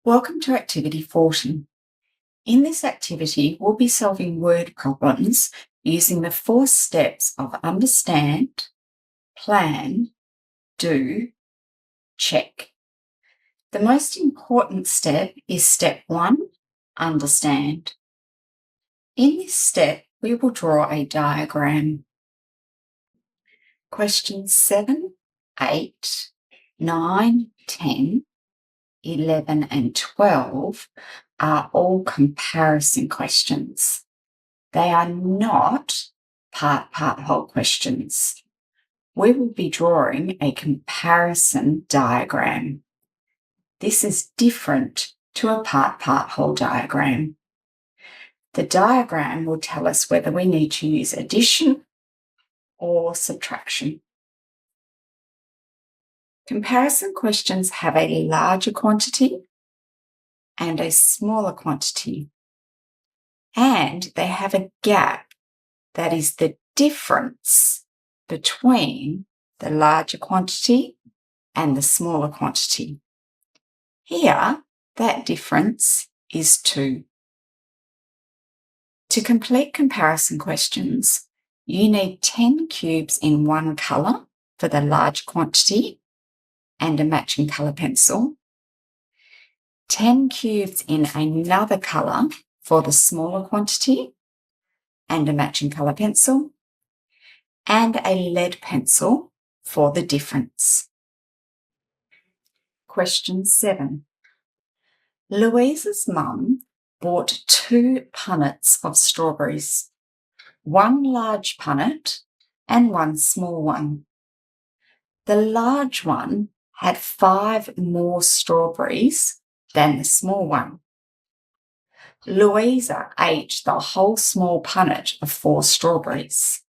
Welcome to Activity 40. In this activity, we'll be solving word problems using the 4 steps of understand, plan, do, check. The most important step is step 1, understand. In this step, we will draw a diagram. Questions 7, 8, 9, 10, 11 and 12 are all comparison questions. They are not part-whole questions. We will be drawing a comparison diagram. This is different to a part-whole diagram. The diagram will tell us whether we need to use addition or subtraction. Comparison questions have a larger quantity and a smaller quantity, and they have a gap that is the difference between the larger quantity and the smaller quantity. Here, that difference is 2. To complete comparison questions, you need 10 cubes in one colour for the large quantity and a matching colour pencil, 10 cubes in another colour for the smaller quantity and a matching colour pencil, and a lead pencil for the difference. Question 7. Louisa's mum bought 2 punnets of strawberries, 1 large punnet and 1 small one. The large one had 5 more strawberries than the small one. Louisa ate the whole small punnet of 4 strawberries.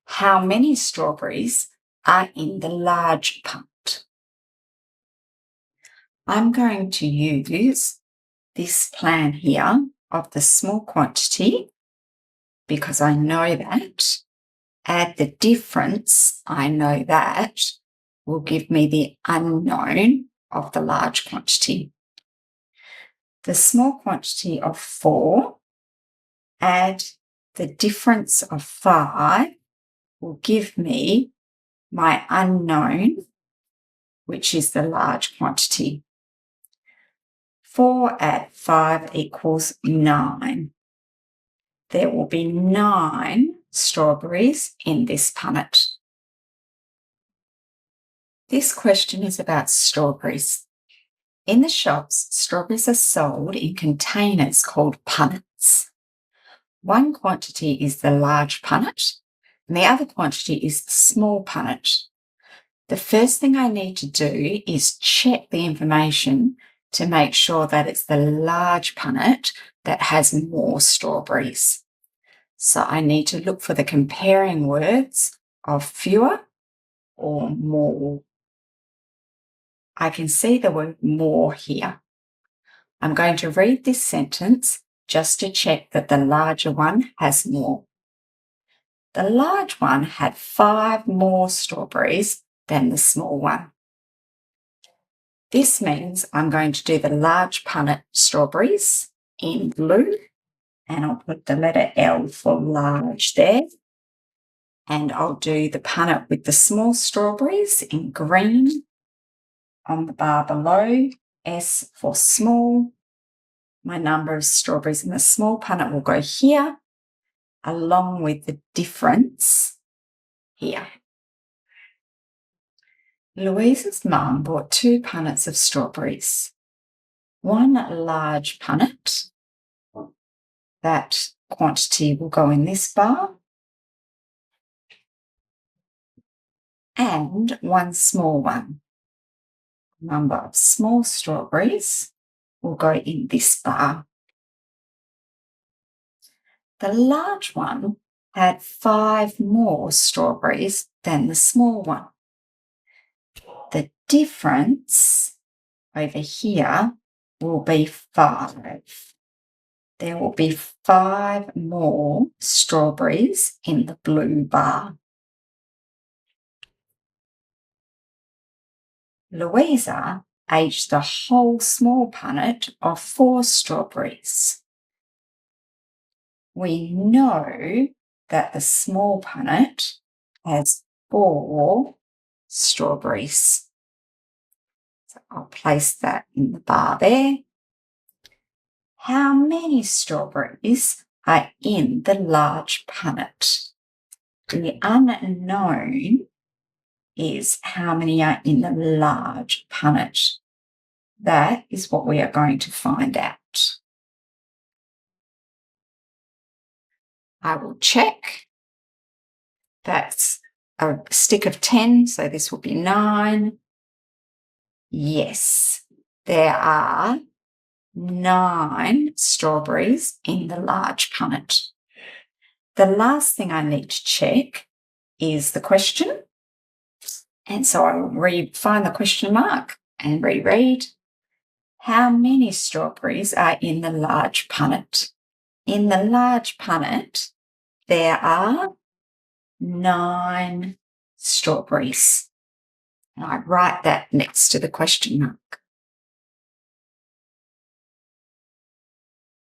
How many strawberries are in the large punnet? I'm going to use this plan here of the small quantity because I know that. Add the difference, I know that, will give me the unknown of the large quantity. The small quantity of 4, add the difference of 5, will give me my unknown, which is the large quantity. 4 add 5 equals 9. There will be 9 strawberries in this punnet. This question is about strawberries. In the shops, strawberries are sold in containers called punnets. One quantity is the large punnet, and the other quantity is the small punnet. The first thing I need to do is check the information to make sure that it's the large punnet that has more strawberries. So I need to look for the comparing words of fewer or more. I can see the word more here. I'm going to read this sentence just to check that the larger one has more. The large one had 5 more strawberries than the small one. This means I'm going to do the large punnet strawberries in blue, and I'll put the letter L for large there. And I'll do the punnet with the small strawberries in green on the bar below, S for small. My number of strawberries in the small punnet will go here, along with the difference here. Louisa's mum bought 2 punnets of strawberries. 1 large punnet, that quantity will go in this bar, and 1 small one. Number of small strawberries will go in this bar. The large one had 5 more strawberries than the small one. The difference over here will be 5. There will be 5 more strawberries in the blue bar. Louisa ate the whole small punnet of 4 strawberries. We know that the small punnet has 4 strawberries. So I'll place that in the bar there. How many strawberries are in the large punnet? The unknown is how many are in the large punnet. That is what we are going to find out. I will check. That's a stick of 10, so this will be 9. Yes, there are 9 strawberries in the large punnet. The last thing I need to check is the question. And so I will find the question mark and reread. How many strawberries are in the large punnet? In the large punnet, there are 9 strawberries. And I write that next to the question mark.